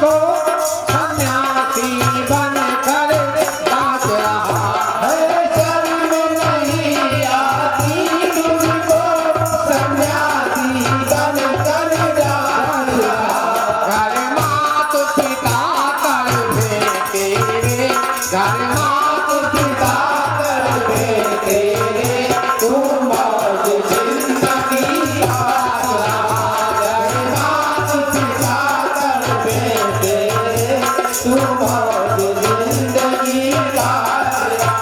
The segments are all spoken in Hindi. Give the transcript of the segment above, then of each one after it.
को सन्यासी बन कर बात रहा है। शर्म नहीं आती मुझको सन्यासी बन कर बात रहा। घर मात पिता कर दे तेरे, घर मात पिता कर दे तेरे, तू मौज जिंदगी बात रहा। घर मात पिता कर दे तेरे, तू मौज जिंदगी बात रहा।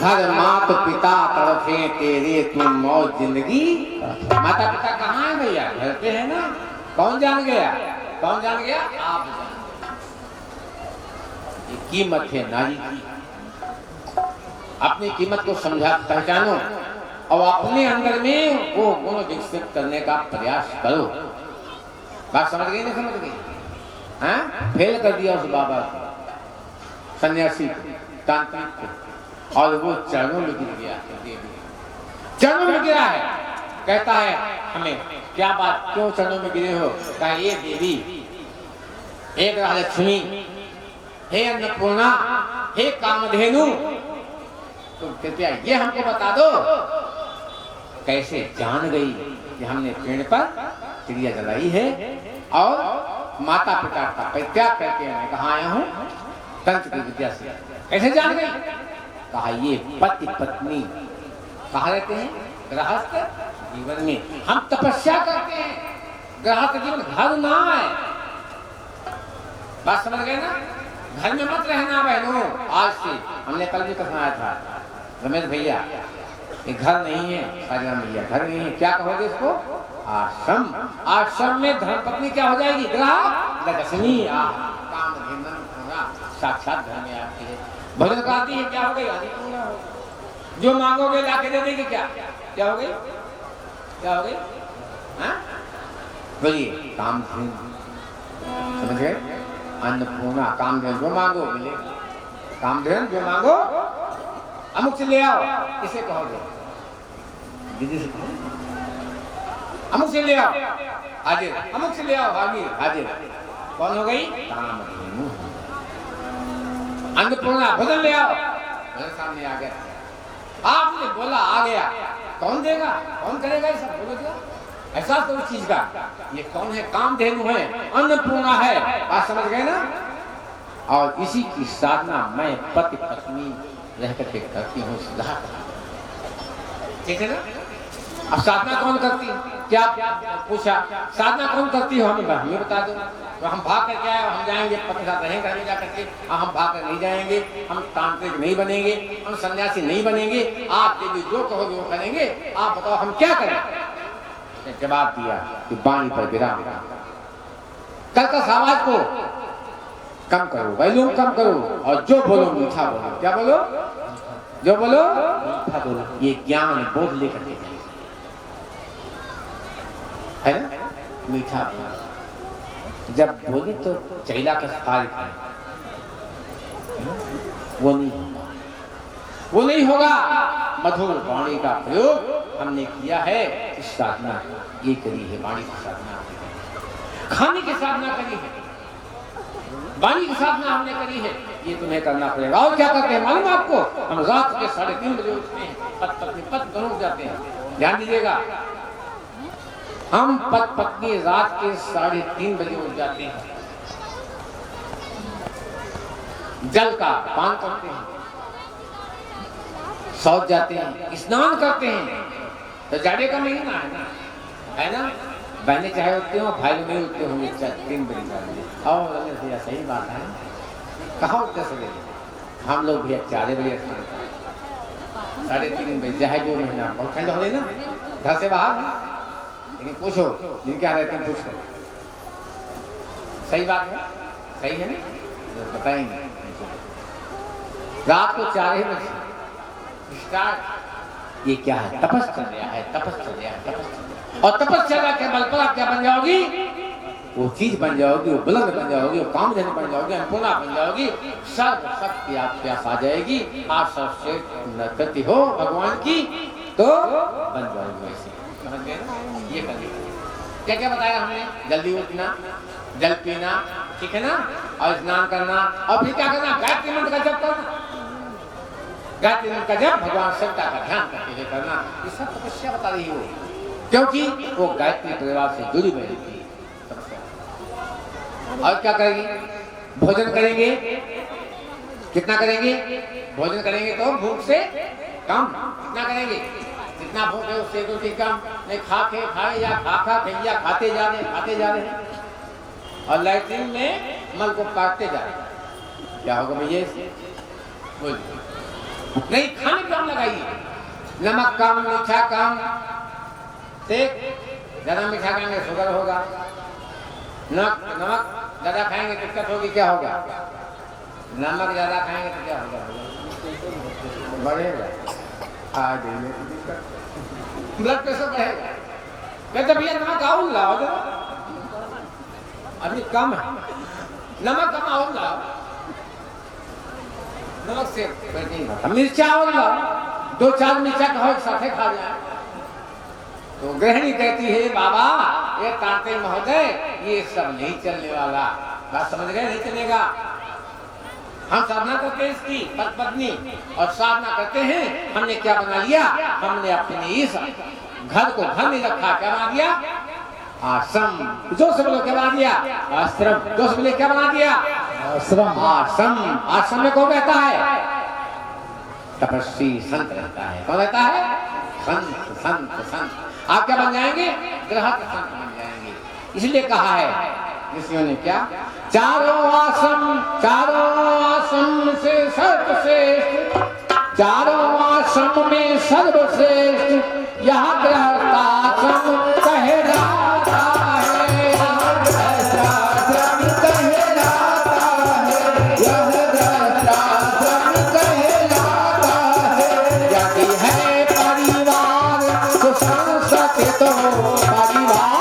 घर मात पिता तड़फे तेरे, तू मौज जिंदगी। माता पिता कहाँ है भैया? घर पे है ना। कौन जान गया? कौन जान गया? आप जान। ये कीमत है नारी की। अपनी कीमत को समझा पहचानो और अपने अंदर में वो गुण विकसित करने का प्रयास करो। बात समझ गई? नहीं समझ गई? हाँ, फेल कर दिया उस बाबा को, सन्यासी को, तांत्रिक को, और वो चरणों में गिर गया। चरणों में गिरा है। कहता है हमें, क्या बात, क्यों चरणों में गिरे हो? कहा ये देवी, एक लक्ष्मी, हे अन्नपूर्णा, हे कामधेनु, तुम कृपया ये हमको बता दो कैसे जान गई कि हमने पेड़ पर चिड़िया जलाई है और माता पिता का परित्याग करके मैं कहाँ आया हूँ? तंत्र की विद्या से। कैसे जान गई? कहा ये पति पत्नी कहाँ रहते हैं? गृहस्थ जीवन में। हम तपस्या करते हैं, गृहस्थ जीवन घर ना है। बात समझ गए ना? घर में मत रहना बहनों। आज से हमने कल भी कहा था रमेश भैया, ये घर नहीं है, साजन भैया घर नहीं है, क्या कहोगे इसको? आश्रम। आश्रम में धर्मपत्नी क्या हो जाएगी? ग्रह लक्ष्मी। कामधेनु साक्षात घर में आती है, भजन गाती है, क्या हो गई? जो मांगोगे लाके दे देगी। क्या क्या हो गई? क्या हो गई? हाँ बोलिए, कामधेनु। समझ गए? अन्नपूर्णा, कामधेनु, जो मांगो मिले। कामधेनु जो मांगो अमुक से ले आओ, इसे कहोगे दीदी से, अमुक से ले आओ हाजिर, अमुक से ले आओ हाजिर हाजिर। कौन हो गई? कामधेनु। अन्नपूर्णा, भोजन ले आओ, भोजन सामने आ गया। आपने बोला आ गया, कौन देगा? कौन करेगा? ऐसा बोलो तो ऐसा तो उस चीज का। ये कौन है? कामधेनु है, अन्नपूर्णा है। आप समझ गए ना? और इसी की साधना मैं पति पत्नी रह करके करती हूँ। ठीक है ना? अब साधना कौन करती? क्या पूछा? साधना कौन करती हो? हमें बता दो। तो हम भाग कर क्या है? हम जाएंगे पति साथ रहेंगे, घर में जाकर के हम भाग कर नहीं जाएंगे, हम तांत्रिक नहीं बनेंगे, हम सन्यासी नहीं बनेंगे। आप देवी जो कहोगे वो करेंगे। आप बताओ हम क्या करें? जवाब दिया कि वाणी पर विराम। कल का आवाज को कम करो, वॉल्यूम कम करो, और जो बोलो मीठा बोलो। क्या बोलो? जो बोलो मीठा बोलो। ये ज्ञान बोध लेकर के है ना? मीठा बोलो। जब बोली तो चैला का कार्य है, वो नहीं होगा, वो नहीं होगा। मधुर वाणी का प्रयोग हमने किया है। इस साधना ये करी है, वाणी की साधना, खाने की साधना करी है, वाणी की साधना हमने करी है। ये तुम्हें करना पड़ेगा। और क्या करते हैं मालूम आपको? हम रात के 3:30 बजे उठते हैं, पति पत्नी पत दोनों जाते हैं। ध्यान दीजिएगा, हम पति पत्नी रात के 3:30 बजे उठ जाते हैं, जल का पान करते हैं, सौच जाते हैं, स्नान करते हैं। तो जाड़े का महीना है ना? बहने चाहे उठते हो, भाई नहीं उठते होंगे 3 बजे। और भैया सही बात है, कहाँ उठते सवेरे? हम लोग भैया 4 बजे, 3:30 बजे, चाहे जो महीना बहुत ठंड हो रही ना, घर से बाहर। लेकिन पूछो जिनके यहाँ रहते हैं, पूछो। सही बात है, सही है ना? बताएंगे। रात को 4 बजे स्टार्ट। ये क्या है? तपस्या है, तपस्या है, तपस्या। और तपस्या के बल पर आप क्या बन जाओगी? वो चीज बन जाओगी, वो बुलंद बन जाओगी, वो कामधेनु बन जाओगी, अन्नपूर्णा बन जाओगी, सर्व शक्ति आपके पास आ जाएगी। आप सबसे नृत्य हो भगवान की तो बन जाओगी वैसे। समझ गए ना? ये करनी क्या क्या बताया हमने? जल्दी उठना, जल पीना, ठीक है ना, और स्नान करना, और फिर क्या करना? गायत्री मंत्र का जप करना। गायत्री मंत्र का जप भगवान सत्ता का ध्यान करते हुए करना। ये सब तपस्या बता रही हो, क्योंकि वो गायत्री परिवार से जुड़ी हुई थी। और क्या करेंगे? भोजन करेंगे। कितना करेंगे? भोजन करेंगे तो भूख से कम। कितना करेंगे? जितना भूख है उससे दो तीन कम नहीं। खा के खाए या खा खैया खाते जा रहे हैं और लैट्रिन में मल को काटते जा रहे हैं। क्या होगा भैया इससे? बोलिए। नहीं, खाने कम लगाइए। नमक कम, मीठा कम। ज्यादा मीठा खाएंगे शुगर होगा। नमक ज्यादा खाएंगे दिक्कत होगी। क्या होगा? नमक ज्यादा खाएंगे तो क्या होगा? बढ़ेगा, ब्लड प्रेशर बढ़ेगा। कहते भैया नमक और लाओ, अभी कम है, नमक कम और लाओ। नमक से मिर्चा और लाओ, 2-4 मिर्चा कहो एक साथ खा जाए। तो गृहिणी कहती है बाबा ये तांत्रिक महोदय ये सब नहीं चलने वाला। बात समझ गए? नहीं चलेगा। हम साधना करते हैं इसकी पत्नी और साधना करते हैं। हमने क्या बना लिया? हमने अपने इस घर को घर नहीं रखा। क्या बना दिया? आश्रम। जो सब लोग क्या बना दिया? आश्रम। जो सब लोग क्या बना दिया? आश्रम। आश्रम में कौन रहता है? तपस्वी संत रहता है। कौन रहता है? संत। आप क्या बन जाएंगे? गृहस्थ संत बन जाएंगे। इसलिए कहा है ऋषियों ने क्या? चारों आश्रम से सर्वश्रेष्ठ, चारों आश्रम में सर्वश्रेष्ठ यह गृहस्थाश्रम कहे जाता है। यदि है परिवार तो संसद तो परिवार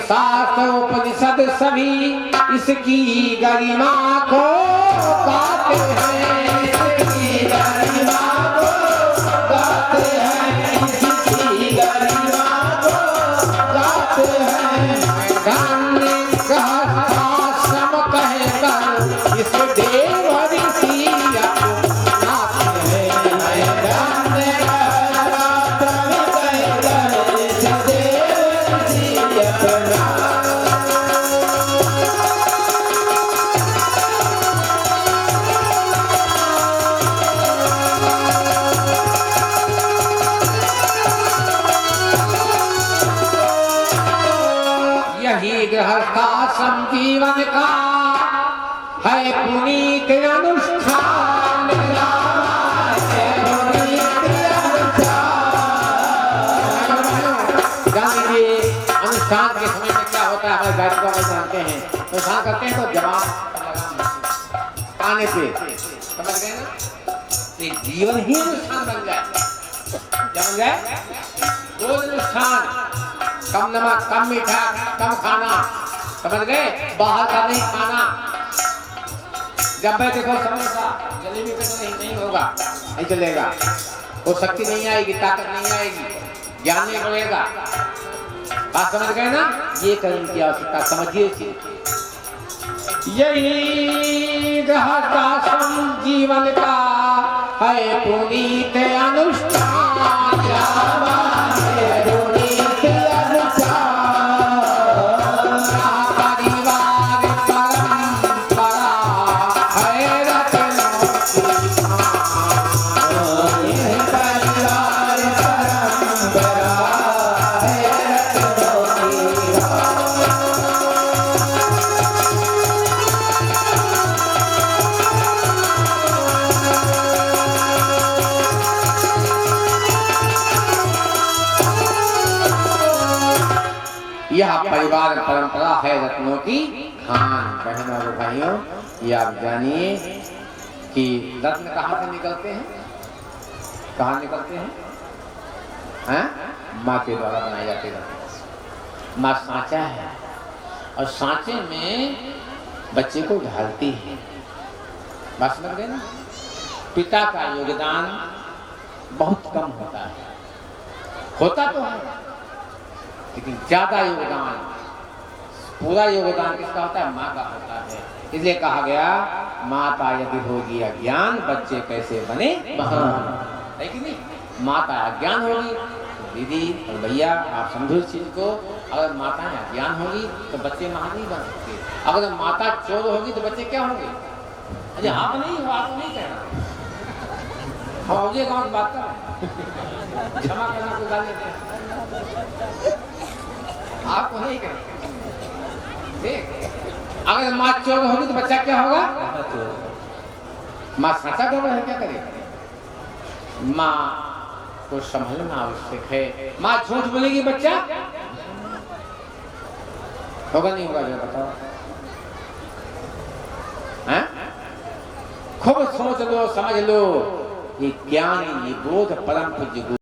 शास्त्र उपनिषद सभी इसकी गरिमा को गाते हैं। इसकी गरिमा को गाते हैं। इसकी गरिमा को गाते हैं। धन्य गृहस्थाश्रम कहकर इस देव ऋषि नाते हैं। धन्य गृहस्थाश्रम कहकर इस देव ऋषि अपना। यही गृहस्थाश्रम जीवन का है पुनीत अनुष्ठान। जानिए अनुष्ठान के समय में क्या होता है? हमारे गायकों को जानते हैं। अनुष्ठान करते हैं तो जवाब आने पे समझ गए ना? ये जीवन ही अनुष्ठान बन जाए। क्या बन जाए? रोज अनुष्ठान। कम नमक, कम मीठा, कम खाना। समझ गए? बाहर का नहीं खाना। जब मैं देखो समोसा जलेबी पे तो नहीं होगा, नहीं चलेगा। वो शक्ति नहीं आएगी, ताकत नहीं आएगी, ज्ञान नहीं बढ़ेगा। बात समझ गए ना? ये कर्म की आवश्यकता समझिए। यही गृहस्थाश्रम जीवन का है पुनीत अनुष्ठान। यह परिवार परंपरा है रत्नों की खान। बहनों और भाइयों, ये आप जानिए कि रत्न कहाँ से निकलते हैं? कहाँ निकलते हैं? माँ के द्वारा बनाए जाते रत्न। माँ सांचा है और सांचे में बच्चे को ढालती है। बात समझ गए ना? पिता का योगदान बहुत कम होता है, होता तो है लेकिन ज्यादा योगदान, पूरा योगदान किसका होता है? माँ का होता है। इसलिए कहा गया माता यदि होगी अज्ञान बच्चे कैसे बने महान। है कि नहीं? माता अज्ञान होगी तो दीदी और भैया आप समझो इस चीज को, अगर माता अज्ञान होगी तो बच्चे महान नहीं बन सकते। अगर माता चोर होगी तो बच्चे क्या होंगे? अरे आप नहीं हो, आप नहीं कह रहा, हम मुझे गाँव की बात कर रहे हैं। क्षमा करना कोई गाली नहीं, आपको नहीं करेंगे। अगर माँ चोर होगी तो बच्चा क्या होगा? माँ सच्चा चोर है, क्या करेगा? माँ को संभलना आवश्यक है। माँ झूठ बोलेगी बच्चा होगा नहीं होगा? जरा बताओ। खूब सोच लो, समझ लो, ये ज्ञान, ये बोध परम पूज्य